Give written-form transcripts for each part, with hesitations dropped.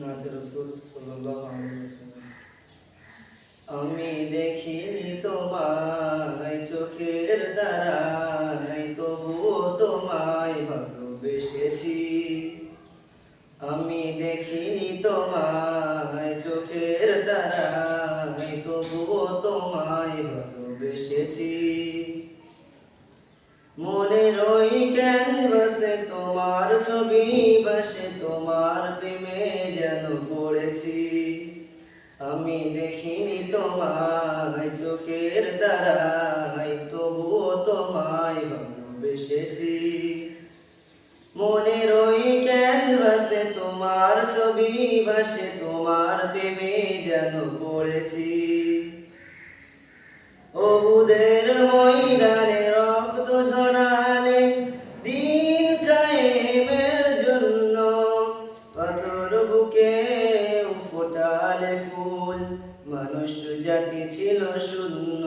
নাতে রাসূল সাল্লাল্লাহু আলাইহি ওয়াসাল্লাম। আমি দেখিনি তোমায় চোখের তারায়, তবুও তোমায় ভালোবেসেছি। আমি দেখিনি তোমায় চোখের তারায়, তবুও তোমায় ভালোবেসেছি। মনের ওই ক্যানভাসে তোমার ছবি ভাসে, তোমার প্রেমে যেন পড়েছি। আমি দেখিনি তোমায় চোখের তারায়, তবুও তোমায় ভালোবেসেছি। মনের ওই ক্যানভাসে তোমার ছবি ভাসে, তোমার প্রেমে যেন পড়েছি। ওহুদের ময়দানে রক্ত ঝরালে দিন কায়েমের জন্য, পাথর বুকে ফোটালে ফুল, মানুষ জাতি ছিল শূন্য।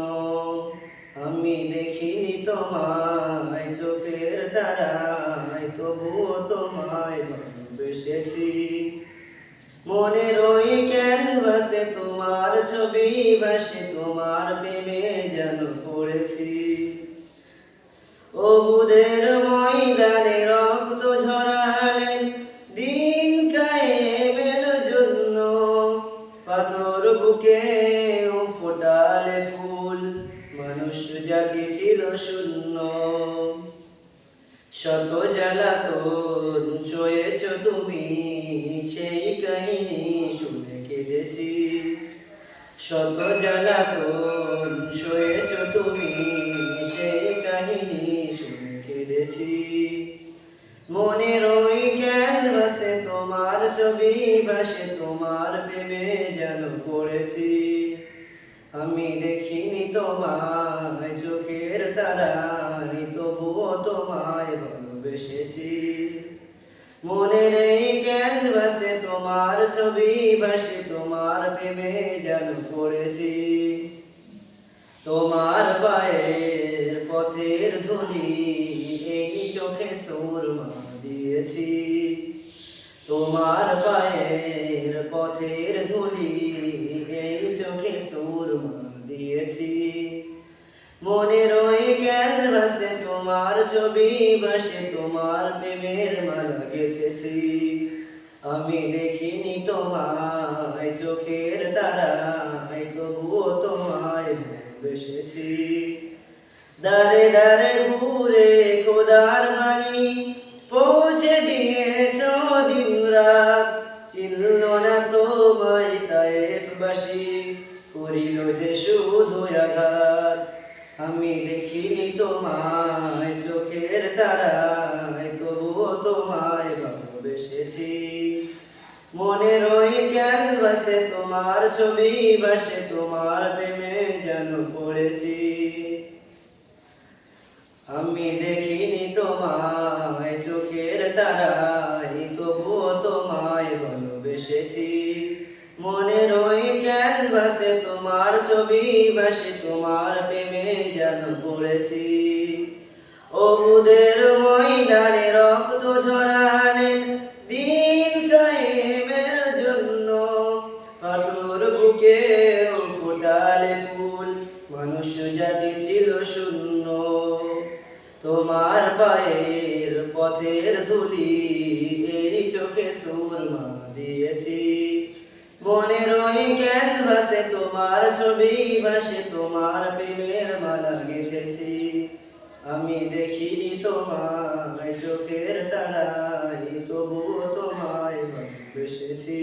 আমি দেখিনি তোমায় চোখের তারায়, তবুও তোমায় ভালোবেসেছি। মনের ওই ক্যানভাসে তোমার ছবি ভাসে, তোমার প্রেমে যেন পড়েছি। ওহুদের ময়দানে রক্ত ঝরালেন দিন কায়েমের জন্য, পাথর বুকে ফোটালে ফুল, মানুষ জাতি ছিল শূন্য। শত জ্বালাতন সয়েছ তুমি, সেই কাহিনী শুনে কেঁদেছি। শত জ্বালাতন সয়েছ তুমি, সেই কাহিনী শুনে কেঁদেছি। মনের ওই ক্যানভাসে তোমার ছবি ভাসে, তোমার প্রেমে যেন পড়েছি। আমি দেখিনি তোমায় চোখের তারায়, তবুও তোমায় ভালোবেসেছি। মনের এই ক্যানভাসে তোমার ছবি ভাসে, তোমার প্রেমে যেন পড়েছি। তোমার পায়ের পথের ধুলি এই চোখে সুরমা দিয়েছি। তোমার পায়ের পথের ধুলি এই চোখে সুরমা দিয়েছি। মনের ওই ক্যানভাসে তোমার ছবি ভাসে, তোমার প্রেমের মালা গেঁথেছি। আমি দেখিনি তোমায় চোখের তারায়, তবুও তোমায় ভালোবেসেছি। দারে দারে ঘুরে খোদার বাণী পৌঁছে দিয়েছ দিন রাত, চিনল না তোমায় তায়েফবাসী, করিল যে শুধু আঘাত। আমি দেখিনি তোমায় চোখের তারায়, তবুও তোমায় ভালোবেসেছি। মনের ওই ক্যানভাসে তোমার ছবি ভাসে, তোমার প্রেমে যেন পড়েছি। আমি দেখিনি তোমায় চোখের তারায়, তবুও তোমায় ভালোবেসেছি। মনের ওই ক্যানভাসে তোমার ছবি ভাসে, তোমার প্রেমে যেন পড়েছি। ওহুদের ময়দানে রক্ত ঝরালেন দিন কায়েমের জন্য, পাথর বুকে ফোটালে ফুল, মানুষ জাতি ছিল শূন্য। তোমার পায়ের পথের ধুলি এই চোখে সুরমা দিয়েছি। মনের ওই ক্যানভাসে তোমার ছবি ভাসে, তোমার প্রেমের মালা গেঁথেছি। আমি দেখিনি তোমায় চোখের তারায়, তবুও তোমায় ভালোবেসেছি।